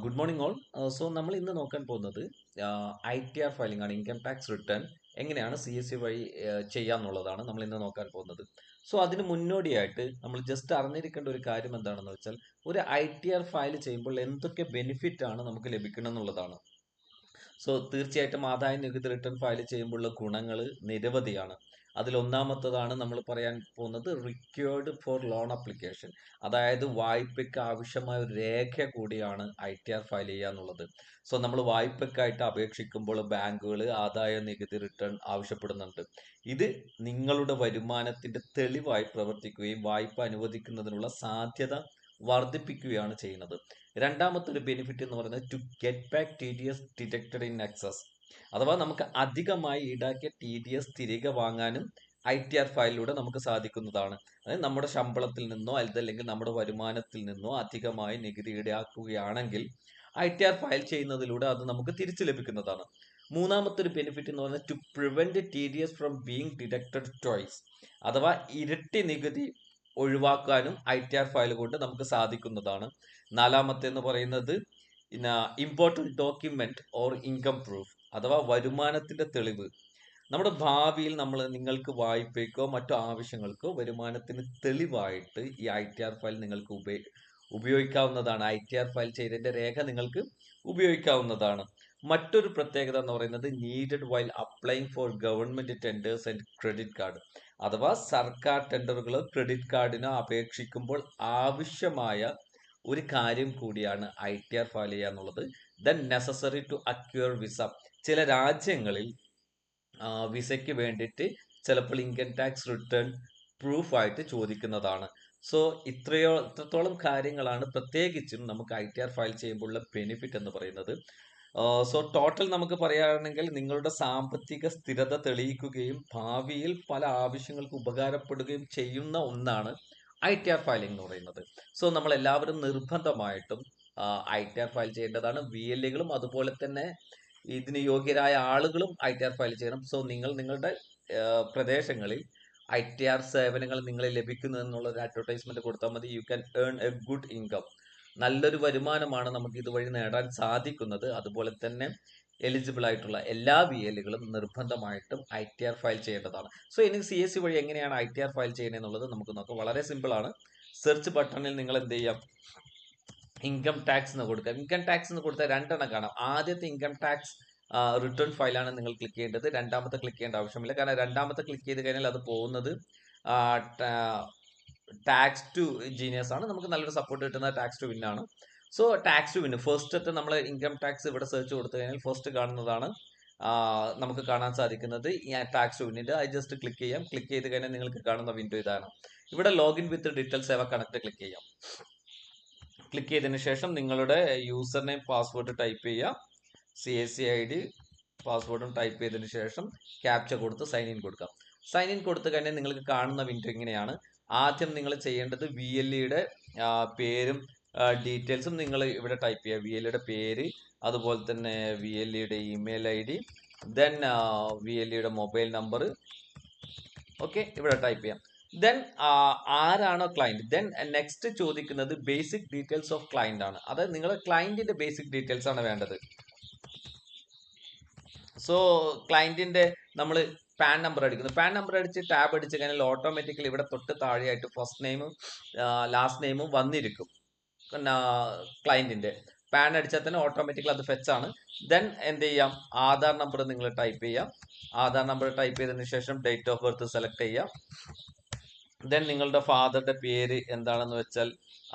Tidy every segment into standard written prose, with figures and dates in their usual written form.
Good morning all. So നമ്മൾ ഇന്ന് നോക്കാൻ പോകുന്നത് ITR ഫയലിംഗ് ആണ്. ഇൻകം ടാക്സ് റിട്ടേൺ എങ്ങനെയാണ് CSC വഴി ചെയ്യാന്നുള്ളതാണ് നമ്മൾ ഇന്ന് നോക്കാൻ പോകുന്നത്. സോ അതിന് മുന്നോടിയായിട്ട് നമ്മൾ ജസ്റ്റ് അറിഞ്ഞിരിക്കേണ്ട ഒരു കാര്യം എന്താണെന്ന് വെച്ചാൽ ഒരു ITR ഫയൽ ചെയ്യുമ്പോൾ എന്തൊക്കെ ബെനിഫിറ്റ് ആണ് നമുക്ക് ലഭിക്കണം എന്നുള്ളതാണ്. സോ തീർച്ചയായിട്ടും ആദായ നികുതി റിട്ടേൺ ഫയൽ ചെയ്യുമ്പോഴുള്ള ഗുണങ്ങൾ നിരവധിയാണ്. അതിൽ ഒന്നാമത്തതാണ് നമ്മൾ പറയാൻ പോകുന്നത് റിക്വേർഡ് ഫോർ ലോൺ അപ്ലിക്കേഷൻ. അതായത് വായ്പയ്ക്ക് ആവശ്യമായ ഒരു രേഖ കൂടിയാണ് ITR ഫയൽ ചെയ്യുക എന്നുള്ളത്. സോ നമ്മൾ വായ്പയ്ക്കായിട്ട് അപേക്ഷിക്കുമ്പോൾ ബാങ്കുകൾ ആദായ നികുതി റിട്ടേൺ ആവശ്യപ്പെടുന്നുണ്ട്. ഇത് നിങ്ങളുടെ വരുമാനത്തിന്റെ തെളിവായി പ്രവർത്തിക്കുകയും വായ്പ അനുവദിക്കുന്നതിനുള്ള സാധ്യത വർദ്ധിപ്പിക്കുകയാണ് ചെയ്യുന്നത്. രണ്ടാമത്തെ ഒരു ബെനിഫിറ്റ് എന്ന് പറയുന്നത് to get back TDS deducted in excess. അഥവാ നമുക്ക് അധികമായി ഈടാക്കിയ TDS തിരികെ വാങ്ങാനും ITR ഫയലിലൂടെ നമുക്ക് സാധിക്കുന്നതാണ്. അതായത് നമ്മുടെ ശമ്പളത്തിൽ നിന്നോ അതല്ലെങ്കിൽ നമ്മുടെ വരുമാനത്തിൽ നിന്നോ അധികമായി നികുതി ഈടാക്കുകയാണെങ്കിൽ ITR ഫയൽ ചെയ്യുന്നതിലൂടെ അത് നമുക്ക് തിരിച്ചു ലഭിക്കുന്നതാണ്. മൂന്നാമത്തെ ഒരു ബെനിഫിറ്റ് എന്ന് പറയുന്നത് to prevent TDS from being deducted twice. അഥവാ ഇരട്ടി നികുതി ഒഴിവാക്കാനും ITR ഫയൽ കൊണ്ട് നമുക്ക് സാധിക്കുന്നതാണ്. നാലാമത്തെ എന്ന് പറയുന്നത് important document or income proof, അഥവാ വരുമാനത്തിന്റെ തെളിവ്. നമ്മുടെ ഭാവിയിൽ നിങ്ങൾക്ക് വായ്പയ്ക്കോ മറ്റോ ആവശ്യങ്ങൾക്കോ വരുമാനത്തിന് തെളിവായിട്ട് ഈ ITR ഫയൽ നിങ്ങൾക്ക് ഉപയോഗിക്കാവുന്നതാണ്. ITR ഫയൽ ചെയ്തതിന്റെ രേഖ നിങ്ങൾക്ക് ഉപയോഗിക്കാവുന്നതാണ്. മറ്റൊരു പ്രത്യേകത എന്ന് പറയുന്നത് needed while applying four government tenders and credit card. അഥവാ സർക്കാർ ടെൻഡറുകളോ ക്രെഡിറ്റ് കാർഡിനോ അപേക്ഷിക്കുമ്പോൾ ആവശ്യമായ ഒരു കാര്യം കൂടിയാണ് ITR ഫയൽ ചെയ്യുക എന്നുള്ളത്. Then necessary to acquire visa. ചില രാജ്യങ്ങളിൽ വിസയ്ക്ക് വേണ്ടിയിട്ട് ചിലപ്പോൾ ഇൻകം ടാക്സ് റിട്ടേൺ പ്രൂഫായിട്ട് ചോദിക്കുന്നതാണ്. സോ ഇത്രത്തോളം കാര്യങ്ങളാണ് പ്രത്യേകിച്ചും നമുക്ക് ITR ഫയൽ ചെയ്യുമ്പോഴുള്ള ബെനിഫിറ്റ് എന്ന് പറയുന്നത്. സോ ടോട്ടൽ നമുക്ക് പറയുകയാണെങ്കിൽ നിങ്ങളുടെ സാമ്പത്തിക സ്ഥിരത തെളിയിക്കുകയും ഭാവിയിൽ പല ആവശ്യങ്ങൾക്ക് ഉപകാരപ്പെടുകയും ചെയ്യുന്ന ഒന്നാണ് ITR ഫയലിംഗ് എന്ന് പറയുന്നത്. സോ നമ്മൾ എല്ലാവരും നിർബന്ധമായിട്ടും ITR ഫയൽ ചെയ്യേണ്ടതാണ്. VLAകളും അതുപോലെ തന്നെ ഇതിന് യോഗ്യരായ ആളുകളും ITR ഫയൽ ചെയ്യണം. സോ നിങ്ങളുടെ പ്രദേശങ്ങളിൽ ITR സേവനങ്ങൾ നിങ്ങളെ ലഭിക്കുന്നു എന്നുള്ള ഒരു അഡ്വർടൈസ്മെന്റ് കൊടുത്താൽ മതി. You can earn A good income. നല്ലൊരു വരുമാനമാണ് നമുക്ക് ഇതുവഴി നേടാൻ സാധിക്കുന്നത്. അതുപോലെ തന്നെ എലിജിബിൾ ആയിട്ടുള്ള എല്ലാ VLകളും നിർബന്ധമായിട്ടും ITR ഫയൽ ചെയ്യേണ്ടതാണ്. സോ ഇനി CSC വഴി എങ്ങനെയാണ് ITR ഫയൽ ചെയ്യുന്നത് എന്നുള്ളത് നമുക്ക് നോക്കാം. വളരെ സിമ്പിൾ ആണ്. സെർച്ച് ബട്ടണിൽ നിങ്ങൾ എന്ത് ചെയ്യാം, ഇൻകം ടാക്സ് എന്ന് കൊടുക്കുക. ഇൻകം ടാക്സ് എന്ന് കൊടുത്താൽ രണ്ടെണ്ണം കാണാം. ആദ്യത്തെ ഇൻകം ടാക്സ് റിട്ടേൺ ഫയലാണ് നിങ്ങൾ ക്ലിക്ക് ചെയ്യേണ്ടത്. രണ്ടാമത്തെ ക്ലിക്ക് ചെയ്യേണ്ട ആവശ്യമില്ല. കാരണം രണ്ടാമത്തെ ക്ലിക്ക് ചെയ്ത് കഴിഞ്ഞാൽ അത് പോകുന്നത് ടാക്സ് ടു ജീനിയസ് ആണ്. നമുക്ക് നല്ലൊരു സപ്പോർട്ട് കിട്ടുന്നത് ടാക്സ് ടു വിൻ ആണ്. So tax to win first നമ്മൾ ഇൻകം ടാക്സ് ഇവിടെ സെർച്ച് കൊടുത്തു കഴിഞ്ഞാൽ ഫസ്റ്റ് കാണുന്നതാണ് നമുക്ക് കാണാൻ സാധിക്കുന്നത് ടാക്സ് ടു വിന്നിന്റെ. അത് ജസ്റ്റ് ക്ലിക്ക് ചെയ്യാം. ക്ലിക്ക് ചെയ്ത് കഴിഞ്ഞാൽ നിങ്ങൾക്ക് കാണുന്ന വിൻഡോ ഇതാണ്. ഇവിടെ login with digital Seva connect click ചെയ്യാം. ക്ലിക്ക് ചെയ്തതിന് ശേഷം നിങ്ങളുടെ യൂസർ നെയിം പാസ്വേഡ് ടൈപ്പ് ചെയ്യുക. CSC ID പാസ്വേഡും ടൈപ്പ് ചെയ്തതിന് ശേഷം ക്യാപ്ച കൊടുത്ത് സൈൻ ഇൻ കൊടുക്കാം. സൈൻ ഇൻ കൊടുത്തു കഴിഞ്ഞാൽ നിങ്ങൾക്ക് കാണുന്ന വിൻഡോ ഇങ്ങനെയാണ്. ആദ്യം നിങ്ങൾ ചെയ്യേണ്ടത് VLEയുടെ പേരും ഡീറ്റെയിൽസും നിങ്ങൾ ഇവിടെ ടൈപ്പ് ചെയ്യുക. VLEയുടെ പേര്, അതുപോലെ തന്നെ VLEയുടെ ഇമെയിൽ ID, ദെൻ VLEയുടെ മൊബൈൽ നമ്പർ. ഓക്കെ, ഇവിടെ ടൈപ്പ് ചെയ്യാം. ദെൻ ആരാണോ ക്ലയന്റ്, ദെൻ നെക്സ്റ്റ് ചോദിക്കുന്നത് ബേസിക് ഡീറ്റെയിൽസ് ഓഫ് ക്ലയന്റ് ആണ്. അതായത് നിങ്ങളുടെ ക്ലയന്റിന്റെ ബേസിക് ഡീറ്റെയിൽസ് ആണ് വേണ്ടത്. സോ ക്ലയന്റിന്റെ നമ്മൾ പാൻ നമ്പർ അടിക്കുന്നു. പാൻ നമ്പർ അടിച്ച് ടാബ് അടിച്ച് കഴിഞ്ഞാൽ ഓട്ടോമാറ്റിക്കലി ഇവിടെ തൊട്ട് താഴെയായിട്ട് ഫസ്റ്റ് നെയിമും ലാസ്റ്റ് നെയിമും വന്നിരിക്കും. ക്ലയന്റിന്റെ പാൻ അടിച്ചാൽ തന്നെ ഓട്ടോമാറ്റിക്കലി അത് ഫെച്ച് ആണ്. ദെൻ എന്ത് ചെയ്യാം, ആധാർ നമ്പർ നിങ്ങൾ ടൈപ്പ് ചെയ്യാം. ആധാർ നമ്പർ ടൈപ്പ് ചെയ്തതിന് ശേഷം ഡേറ്റ് ഓഫ് ബർത്ത് സെലക്ട് ചെയ്യാം. ദെൻ നിങ്ങളുടെ ഫാദറുടെ പേര് എന്താണെന്ന് വെച്ചാൽ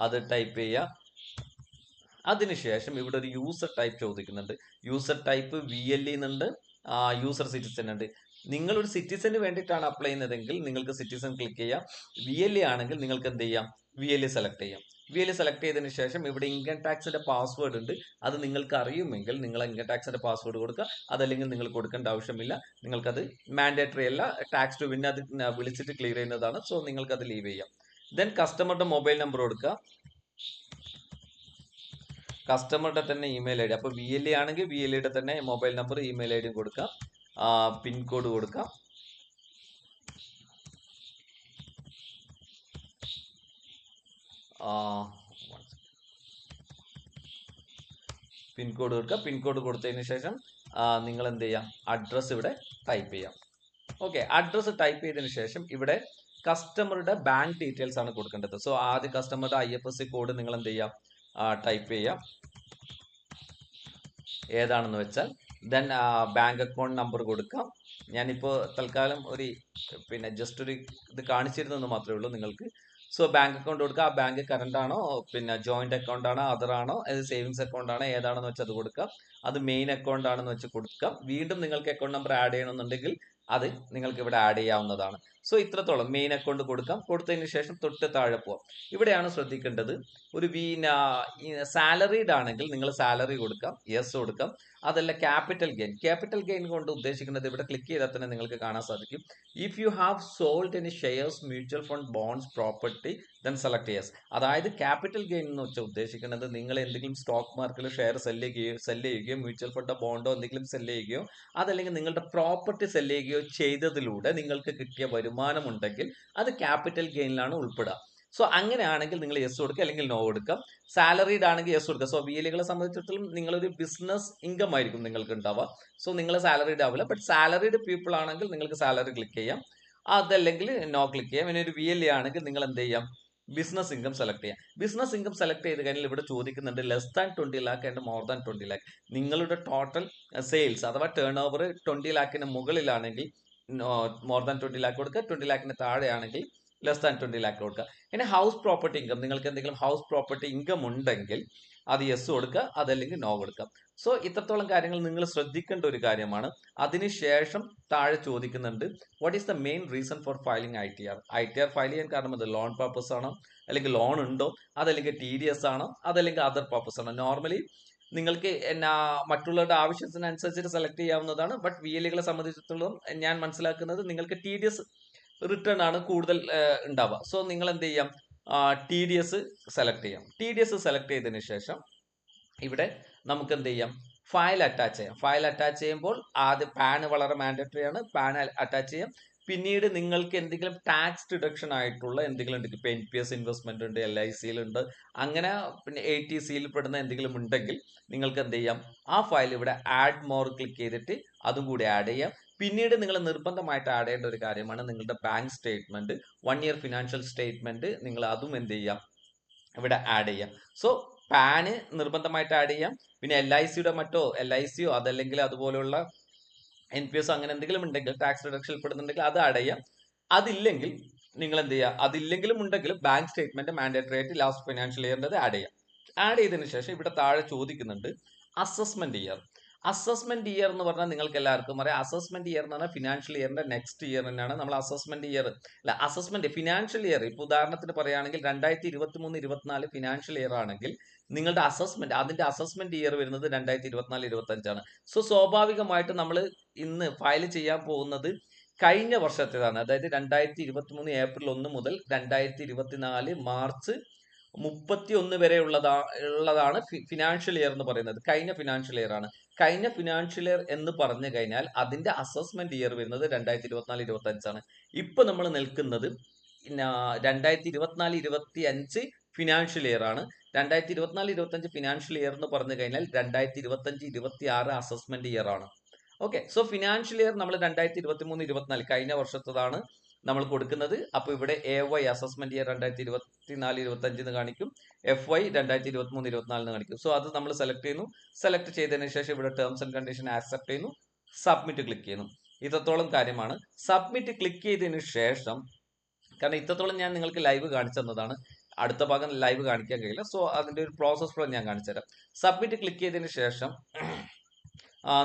അത് ടൈപ്പ് ചെയ്യുക. അതിനുശേഷം ഇവിടെ ഒരു യൂസർ ടൈപ്പ് ചോദിക്കുന്നുണ്ട്. യൂസർ ടൈപ്പ് VLE എന്നുണ്ട്, യൂസർ സിറ്റിസൺ ഉണ്ട്. നിങ്ങൾ ഒരു സിറ്റിസന് വേണ്ടിയിട്ടാണ് അപ്ലൈ ചെയ്യുന്നതെങ്കിൽ നിങ്ങൾക്ക് സിറ്റിസൺ ക്ലിക്ക് ചെയ്യാം. VLE ആണെങ്കിൽ നിങ്ങൾക്ക് എന്ത് ചെയ്യാം, VLE സെലക്ട് ചെയ്യാം. VLE സെലക്ട് ചെയ്തതിന് ശേഷം ഇവിടെ ഇൻകം ടാക്സിന്റെ പാസ്വേഡ് ഉണ്ട്. അത് നിങ്ങൾക്ക് അറിയുമെങ്കിൽ നിങ്ങൾ ഇൻകം ടാക്സിന്റെ പാസ്വേഡ് കൊടുക്കുക. അതല്ലെങ്കിൽ നിങ്ങൾ കൊടുക്കേണ്ട ആവശ്യമില്ല. നിങ്ങൾക്കത് മാൻഡേറ്ററി അല്ല. ടാക്സ് ടു വിൻ അത് വിളിച്ചിട്ട് ക്ലിയർ ചെയ്യുന്നതാണ്. സോ നിങ്ങൾക്കത് ലീവ് ചെയ്യാം. ദെൻ കസ്റ്റമറുടെ മൊബൈൽ നമ്പർ കൊടുക്കുക. കസ്റ്റമറുടെ തന്നെ ഇമെയിൽ ID. അപ്പോൾ VLE ആണെങ്കിൽ VLEയുടെ തന്നെ മൊബൈൽ നമ്പർ ഇമെയിൽ ID കൊടുക്കാം. പിൻകോഡ് കൊടുക്കാം. പിൻകോഡ് കൊടുക്കുക. പിൻകോഡ് കൊടുത്തതിന് ശേഷം നിങ്ങൾ എന്ത് ചെയ്യാം, അഡ്രസ്സ് ഇവിടെ ടൈപ്പ് ചെയ്യാം. ഓക്കെ, അഡ്രസ്സ് ടൈപ്പ് ചെയ്തതിന് ശേഷം ഇവിടെ കസ്റ്റമറുടെ ബാങ്ക് ഡീറ്റെയിൽസ് ആണ് കൊടുക്കേണ്ടത്. സോ ആദ്യം കസ്റ്റമറുടെ IFSC കോഡ് നിങ്ങൾ എന്ത് ചെയ്യാം, ടൈപ്പ് ചെയ്യാം, ഏതാണെന്ന് വെച്ചാൽ. ദെൻ ബാങ്ക് അക്കൗണ്ട് നമ്പർ കൊടുക്കാം. ഞാനിപ്പോൾ തൽക്കാലം ഒരു ജസ്റ്റ് ഒരു ഇത് കാണിച്ചിരുന്നെന്ന് മാത്രമേ ഉള്ളൂ നിങ്ങൾക്ക്. സോ ബാങ്ക് അക്കൗണ്ട് കൊടുക്കുക. ആ ബാങ്ക് കറണ്ട് ആണോ, ജോയിന്റ് അക്കൗണ്ട് ആണോ, അതർ ആണോ, അത് സേവിങ്സ് അക്കൗണ്ട് ആണോ, ഏതാണെന്ന് വെച്ചാൽ അത് കൊടുക്കാം. അത് മെയിൻ അക്കൗണ്ട് ആണെന്ന് വെച്ച് കൊടുക്കാം. വീണ്ടും നിങ്ങൾക്ക് അക്കൗണ്ട് നമ്പർ ആഡ് ചെയ്യണമെന്നുണ്ടെങ്കിൽ അത് നിങ്ങൾക്ക് ഇവിടെ ആഡ് ചെയ്യാവുന്നതാണ്. സോ ഇത്രത്തോളം മെയിൻ അക്കൗണ്ട് കൊടുക്കാം. കൊടുത്തതിന് ശേഷം തൊട്ട് താഴെ പോവാം. ഇവിടെയാണ് ശ്രദ്ധിക്കേണ്ടത്, ഒരു സാലറീഡ് ആണെങ്കിൽ നിങ്ങൾ സാലറി കൊടുക്കാം, യെസ് കൊടുക്കാം. അതല്ല ക്യാപിറ്റൽ ഗെയിൻ കൊണ്ട് ഉദ്ദേശിക്കുന്നത് ഇവിടെ ക്ലിക്ക് ചെയ്താൽ തന്നെ നിങ്ങൾക്ക് കാണാൻ സാധിക്കും. If you have sold any shares, mutual fund, bonds, property, then select yes. അതായത് ക്യാപിറ്റൽ ഗെയിൻ എന്ന് വെച്ചാൽ ഉദ്ദേശിക്കുന്നത് നിങ്ങൾ എന്തെങ്കിലും സ്റ്റോക്ക് മാർക്കറ്റിൽ ഷെയർ സെല് ചെയ്യുകയോ മ്യൂച്വൽ ഫണ്ടോ ബോണ്ടോ എന്തെങ്കിലും സെല് ചെയ്യുകയോ അതല്ലെങ്കിൽ നിങ്ങളുടെ പ്രോപ്പർട്ടി സെല് ചെയ്യുകയോ ചെയ്തതിലൂടെ നിങ്ങൾക്ക് കിട്ടിയ വരുമാനം ഉണ്ടെങ്കിൽ അത് ക്യാപിറ്റൽ ഗെയിനിലാണ് ഉൾപ്പെടുക. സോ അങ്ങനെയാണെങ്കിൽ നിങ്ങൾ യെസ് കൊടുക്കുക, അല്ലെങ്കിൽ നോ കൊടുക്കാം. സാലറീഡ് ആണെങ്കിൽ യെസ് കൊടുക്കുക. സോ VLകളെ സംബന്ധിച്ചിടത്തോളം നിങ്ങളൊരു ബിസിനസ് ഇൻകം ആയിരിക്കും നിങ്ങൾക്ക് ഉണ്ടാവുക. സോ നിങ്ങൾ സാലറീഡ് ആവില്ല. ബട്ട് സാലറീഡ് പീപ്പിൾ ആണെങ്കിൽ നിങ്ങൾക്ക് സാലറി ക്ലിക്ക് ചെയ്യാം, അതല്ലെങ്കിൽ നോ ക്ലിക്ക് ചെയ്യാം. ഇനി ഒരു VLA ആണെങ്കിൽ നിങ്ങൾ എന്ത് ചെയ്യാം, ബിസിനസ് ഇൻകം സെലക്ട് ചെയ്യാം. ബിസിനസ് ഇൻകം സെലക്ട് ചെയ്ത് കഴിഞ്ഞാൽ ഇവിടെ ചോദിക്കുന്നുണ്ട് less than 20 lakh and more than 20 lakh. നിങ്ങളുടെ ടോട്ടൽ സെയിൽസ് അഥവാ ടേൺ ഓവർ 20 ലാക്കിന് മുകളിലാണെങ്കിൽ മോർ ദാൻ 20 ലാക്ക് കൊടുക്കുക. 20 ലാക്കിന് താഴെയാണെങ്കിൽ ലെസ് ദാൻ 20 ലാക്ക് കൊടുക്കുക. ഇനി ഹൗസ് പ്രോപ്പർട്ടി ഇൻകം, നിങ്ങൾക്ക് എന്തെങ്കിലും ഹൗസ് പ്രോപ്പർട്ടി ഇൻകം ഉണ്ടെങ്കിൽ അത് യെസ് കൊടുക്കുക, അതല്ലെങ്കിൽ നോ കൊടുക്കുക. സോ ഇത്രത്തോളം കാര്യങ്ങൾ നിങ്ങൾ ശ്രദ്ധിക്കേണ്ട ഒരു കാര്യമാണ്. അതിനുശേഷം താഴെ ചോദിക്കുന്നുണ്ട് what is the main reason for filing ITR file ചെയ്യാൻ കാരണം അത് ലോൺ പർപ്പസ് ആണോ, അല്ലെങ്കിൽ ലോൺ ഉണ്ടോ, അതല്ലെങ്കിൽ TDS ആണോ, അതല്ലെങ്കിൽ അതർ പർപ്പസ് ആണോ. നോർമലി നിങ്ങൾക്ക് മറ്റുള്ളവരുടെ ആവശ്യത്തിനനുസരിച്ചിട്ട് സെലക്ട് ചെയ്യാവുന്നതാണ്. ബട്ട് VLകളെ സംബന്ധിച്ചിടത്തോളം ഞാൻ മനസ്സിലാക്കുന്നത് നിങ്ങൾക്ക് TDS റിട്ടേൺ ആണ് കൂടുതൽ ഉണ്ടാവുക. സോ നിങ്ങൾ എന്ത് ചെയ്യാം, TDS സെലക്ട് ചെയ്യാം. TDS സെലക്ട് ചെയ്തതിന് ശേഷം ഇവിടെ നമുക്ക് എന്ത് ചെയ്യാം, ഫയൽ അറ്റാച്ച് ചെയ്യാം. ഫയൽ അറ്റാച്ച് ചെയ്യുമ്പോൾ ആദ്യം പാൻ വളരെ മാൻഡറ്ററി ആണ്, പാൻ അറ്റാച്ച് ചെയ്യാം. പിന്നീട് നിങ്ങൾക്ക് എന്തെങ്കിലും ടാക്സ് ഡിഡക്ഷൻ ആയിട്ടുള്ള എന്തെങ്കിലും ഉണ്ടെങ്കിൽ ഇപ്പൊ NPS ഇൻവെസ്റ്റ്മെന്റ് ഉണ്ട്, LICയിൽ ഉണ്ട്, അങ്ങനെ പിന്നെ ATCയിൽ പെടുന്ന എന്തെങ്കിലും ഉണ്ടെങ്കിൽ നിങ്ങൾക്ക് എന്ത് ചെയ്യാം, ആ ഫയൽ ഇവിടെ ആഡ് മോർ ക്ലിക്ക് ചെയ്തിട്ട് അതും കൂടി ആഡ് ചെയ്യാം. പിന്നീട് നിങ്ങൾ നിർബന്ധമായിട്ട് ആഡ് ചെയ്യേണ്ട ഒരു കാര്യമാണ് നിങ്ങളുടെ bank statement, 1 year financial statement, നിങ്ങൾ അതും എന്ത് ചെയ്യാം, ഇവിടെ ആഡ് ചെയ്യാം. സോ പാന് നിർബന്ധമായിട്ട് ആഡ് ചെയ്യാം. പിന്നെ LICയുടെ മറ്റോ LICയോ അതല്ലെങ്കിൽ അതുപോലെയുള്ള NPS അങ്ങനെ എന്തെങ്കിലും ഉണ്ടെങ്കിൽ ടാക്സ് റിഡക്ഷൻ പെടുന്നുണ്ടെങ്കിൽ അത് ആഡ് ചെയ്യാം. അതില്ലെങ്കിൽ നിങ്ങൾ എന്ത് ചെയ്യുക, അതില്ലെങ്കിലും ഉണ്ടെങ്കിലും ബാങ്ക് സ്റ്റേറ്റ്മെന്റ് മാൻഡേറ്ററി ആയിട്ട് ലാസ്റ്റ് ഫിനാൻഷ്യൽ ഇയറിൻ്റെ ആഡ് ചെയ്യാം. ആഡ് ചെയ്തതിനു ശേഷം ഇവിടെ താഴെ ചോദിക്കുന്നുണ്ട് അസസ്മെന്റ് ഇയർ. അസസ്മെന്റ് ഇയർ എന്ന് പറഞ്ഞാൽ നിങ്ങൾക്ക് എല്ലാവർക്കും അറിയാം, അസസ്മെന്റ് ഇയർ എന്ന് പറഞ്ഞാൽ ഫിനാൻഷ്യൽ ഇയറിന്റെ നെക്സ്റ്റ് ഇയർ തന്നെയാണ് നമ്മൾ അസസ്മെന്റ് ഇയർ. അല്ല, അസസ്മെന്റ് ഫിനാൻഷ്യൽ ഇയർ ഇപ്പൊ ഉദാഹരണത്തിന് പറയുകയാണെങ്കിൽ 2023-24 ഫിനാൻഷ്യൽ ഇയർ ആണെങ്കിൽ നിങ്ങളുടെ അസസ്മെന്റ്, അതിന്റെ അസസ്മെന്റ് ഇയർ വരുന്നത് 2024-25 സോ സ്വാഭാവികമായിട്ട് നമ്മൾ ഇന്ന് ഫയൽ ചെയ്യാൻ പോകുന്നത് കഴിഞ്ഞ വർഷത്തേതാണ്. അതായത് 2023 ഏപ്രിൽ 1 മുതൽ 2024 മാർച്ച് 31 വരെ ഉള്ളതാണ് ഫിനാൻഷ്യൽ ഇയർ എന്ന് പറയുന്നത്. കഴിഞ്ഞ ഫിനാൻഷ്യൽ ഇയർ ആണ്. കഴിഞ്ഞ ഫിനാൻഷ്യൽ ഇയർ എന്ന് പറഞ്ഞു കഴിഞ്ഞാൽ അതിന്റെ അസസ്മെന്റ് ഇയർ വരുന്നത് 2024-25 ആണ്. ഇപ്പൊ നമ്മൾ നിൽക്കുന്നത് 2024-25 ഫിനാൻഷ്യൽ ഇയർ ആണ്. 2024-25 ഫിനാൻഷ്യൽ ഇയർ എന്ന് പറഞ്ഞു കഴിഞ്ഞാൽ 2025-26 അസസ്മെന്റ് ഇയർ ആണ്. ഓക്കെ, സോ ഫിനാൻഷ്യൽ ഇയർ നമ്മൾ 2023-24 കഴിഞ്ഞ വർഷത്തതാണ് നമ്മൾ കൊടുക്കുന്നത്. അപ്പൊ ഇവിടെ AY അസസ്മെന്റ് ഇയർ 2024-25 എന്ന് കാണിക്കും, FY 2023-24 എന്ന് കാണിക്കും. സോ അത് നമ്മൾ സെലക്ട് ചെയ്യുന്നു. സെലക്ട് ചെയ്തതിനു ശേഷം ഇവിടെ ടേംസ് ആൻഡ് കണ്ടീഷൻ ആക്സെപ്റ്റ് ചെയ്യുന്നു, സബ്മിറ്റ് ക്ലിക്ക് ചെയ്യുന്നു. ഇത്രത്തോളം കാര്യമാണ്. സബ്മിറ്റ് ക്ലിക്ക് ചെയ്തതിനു ശേഷം, കാരണം ഇത്രത്തോളം ഞാൻ നിങ്ങൾക്ക് ലൈവ് കാണിച്ചു തന്നതാണ്, അടുത്ത ഭാഗം ലൈവ് കാണിക്കാൻ കഴിയില്ല. സോ അതിന്റെ ഒരു പ്രോസസ് ഫ്ലോ ഞാൻ കാണിച്ചു തരാം. സബ്മിറ്റ് ക്ലിക്ക് ചെയ്തതിനു ശേഷം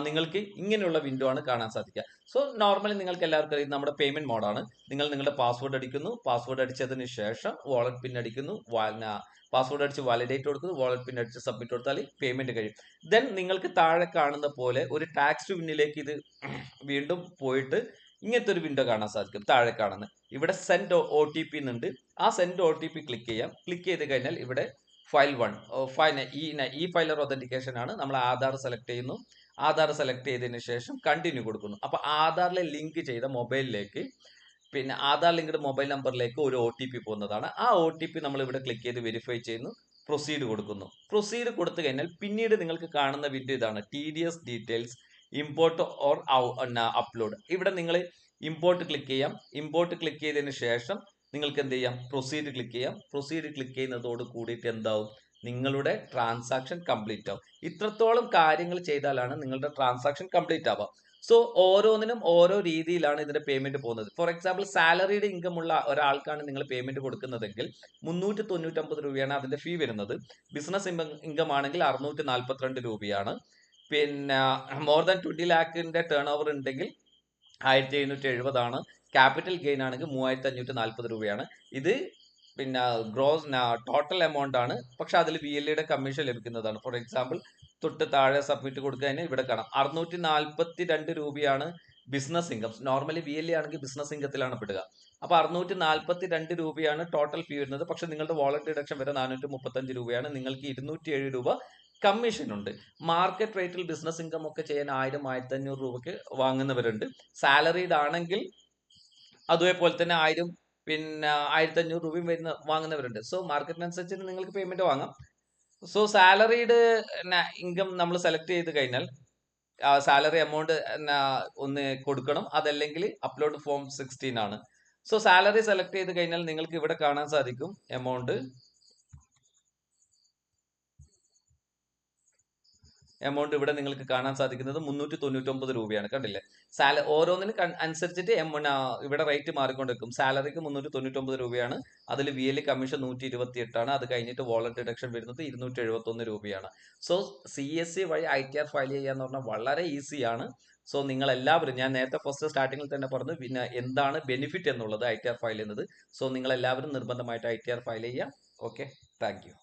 നിങ്ങൾക്ക് ഇങ്ങനെയുള്ള വിൻഡോ ആണ് കാണാൻ സാധിക്കുക. സോ നോർമലി നിങ്ങൾക്ക് എല്ലാവർക്കും അറിയാം നമ്മുടെ പേയ്മെന്റ് മോഡാണ്. നിങ്ങൾ നിങ്ങളുടെ പാസ്വേഡ് അടിക്കുന്നു, പാസ്വേഡ് അടിച്ചതിന് ശേഷം വാലറ്റ് പിൻ അടിക്കുന്നു, പാസ്വേഡ് അടിച്ച് വാലിഡേറ്റ് കൊടുക്കുന്നു, വാലറ്റ് പിൻ അടിച്ച് സബ്മിറ്റ് കൊടുത്താൽ പേയ്മെന്റ് കഴിയും. ദെൻ നിങ്ങൾക്ക് താഴെ കാണുന്ന പോലെ ഒരു ടാക്സ് പിന്നിലേക്ക് ഇത് വീണ്ടും പോയിട്ട് ഇങ്ങനത്തെ ഒരു വിൻഡോ കാണാൻ സാധിക്കും. താഴെ കാണുന്നത് ഇവിടെ സെൻഡ് OTP എന്നുണ്ട്. ആ സെൻഡ് OTP ക്ലിക്ക് ചെയ്യാം. ക്ലിക്ക് ചെയ്ത് കഴിഞ്ഞാൽ ഇവിടെ ഫയൽ 1 ഈ ഫയലർ ഒതന്റിക്കേഷൻ ആണ്. നമ്മൾ ആധാർ സെലക്ട് ചെയ്യുന്നു. ആധാർ സെലക്ട് ചെയ്തതിന് ശേഷം കണ്ടിന്യൂ കൊടുക്കുന്നു. അപ്പൊ ആധാറിലെ ലിങ്ക് ചെയ്ത മൊബൈലിലേക്ക്, പിന്നെ ആധാർ ലിങ്ക്ഡ് മൊബൈൽ നമ്പറിലേക്ക് ഒരു OTP പോകുന്നതാണ്. ആ OTP നമ്മൾ ഇവിടെ ക്ലിക്ക് ചെയ്ത് വെരിഫൈ ചെയ്യുന്നു. പ്രൊസീഡ് കൊടുക്കുന്നു. പ്രൊസീഡ് കൊടുത്തു കഴിഞ്ഞാൽ പിന്നീട് നിങ്ങൾക്ക് കാണുന്ന വിൻഡോ ഇതാണ്, TDS details, import or upload. ഇവിടെ നിങ്ങൾ ഇമ്പോർട്ട് ക്ലിക്ക് ചെയ്യാം. ഇമ്പോർട്ട് ക്ലിക്ക് ചെയ്തതിന് ശേഷം നിങ്ങൾക്ക് എന്ത് ചെയ്യാം, പ്രൊസീഡ് ക്ലിക്ക് ചെയ്യാം. പ്രൊസീഡ് ക്ലിക്ക് ചെയ്യുന്നതോട് കൂടിയിട്ട് എന്താവും, നിങ്ങളുടെ ട്രാൻസാക്ഷൻ കംപ്ലീറ്റ് ആവും. ഇത്രത്തോളം കാര്യങ്ങൾ ചെയ്താലാണ് നിങ്ങളുടെ ട്രാൻസാക്ഷൻ കംപ്ലീറ്റ് ആവുക. സോ ഓരോന്നിനും ഓരോ രീതിയിലാണ് ഇതിന്റെ പേയ്മെന്റ് പോകുന്നത്. ഫോർ എക്സാമ്പിൾ, സാലറിയുടെ ഇൻകം ഉള്ള ഒരാൾക്കാണ് നിങ്ങൾ പേയ്മെന്റ് കൊടുക്കുന്നതെങ്കിൽ 399 രൂപയാണ് അതിന്റെ ഫീ വരുന്നത്. ബിസിനസ് ഇൻകം ആണെങ്കിൽ 642 രൂപയാണ്. പിന്നെ മോർ ദാൻ 20 ലാഖിന്റെ ടേൺ ഓവർ ഉണ്ടെങ്കിൽ 1770 ആണ്. ക്യാപിറ്റൽ ഗെയിൻ ആണെങ്കിൽ 3540 രൂപയാണ്. ഇത് പിന്നെ ഗ്രോസ് ടോട്ടൽ എമൗണ്ട് ആണ്. പക്ഷെ അതിൽ VLEയുടെ കമ്മീഷൻ ലഭിക്കുന്നതാണ്. ഫോർ എക്സാമ്പിൾ, തൊട്ട് താഴെ സബ്മിറ്റ് കൊടുക്കുക, ഇവിടെ കാണാം 642 രൂപയാണ് ബിസിനസ് ഇൻകം. നോർമലി VLE ആണെങ്കിൽ ബിസിനസ് ഇൻകത്തിലാണ് പെടുക. അപ്പൊ 642 രൂപയാണ് ടോട്ടൽ ഫീ വരുന്നത്. പക്ഷെ നിങ്ങളുടെ വാലറ്റ് ഡിഡക്ഷൻ വരെ 435 രൂപയാണ്. നിങ്ങൾക്ക് 207 രൂപ കമ്മീഷൻ ഉണ്ട്. മാർക്കറ്റ് റേറ്റിൽ ബിസിനസ് ഇൻകം ഒക്കെ ചെയ്യാൻ 1000, 1500 രൂപയ്ക്ക് വാങ്ങുന്നവരുണ്ട്. സാലറീഡ് ആണെങ്കിൽ അതേപോലെ തന്നെ 1000, പിന്നെ 1500 രൂപയും വാങ്ങുന്നവരുണ്ട്. സോ മാർക്കറ്റിനനുസരിച്ച് നിങ്ങൾക്ക് പേയ്മെന്റ് വാങ്ങാം. സോ സാലറീഡ് ഇൻകം നമ്മൾ സെലക്ട് ചെയ്ത് കഴിഞ്ഞാൽ സാലറി എമൗണ്ട് ഒന്ന് കൊടുക്കണം. അതല്ലെങ്കിൽ അപ്ലോഡ് ഫോം 16 ആണ്. സോ സാലറി സെലക്ട് ചെയ്ത് കഴിഞ്ഞാൽ നിങ്ങൾക്ക് ഇവിടെ കാണാൻ സാധിക്കും എമൗണ്ട് ഇവിടെ നിങ്ങൾക്ക് കാണാൻ സാധിക്കുന്നത് 399 രൂപയാണ്. കണ്ടില്ലേ? ഓരോന്നിനും അനുസരിച്ചിട്ട് ഇവിടെ റേറ്റ് മാറിക്കൊണ്ടിരിക്കും. സാലറിക്ക് 399 രൂപയാണ്. അതിൽ VLE കമ്മീഷൻ 128 ആണ്. അത് കഴിഞ്ഞിട്ട് വാലറ്റ് ഡിഡക്ഷൻ വരുന്നത് 271 രൂപയാണ്. സോ CSC വഴി ITR ഫയൽ ചെയ്യാന്ന് പറഞ്ഞാൽ വളരെ ഈസിയാണ്. സോ നിങ്ങൾ എല്ലാവരും, ഞാൻ നേരത്തെ ഫസ്റ്റ് സ്റ്റാർട്ടിങ്ങിൽ തന്നെ പറഞ്ഞു പിന്നെ എന്താണ് ബെനിഫിറ്റ് എന്നുള്ളത് ITR ഫയൽ ചെയ്യുന്നത്. സോ നിങ്ങൾ എല്ലാവരും നിർബന്ധമായിട്ട് ITR ഫയൽ ചെയ്യുക. Okay, thank you.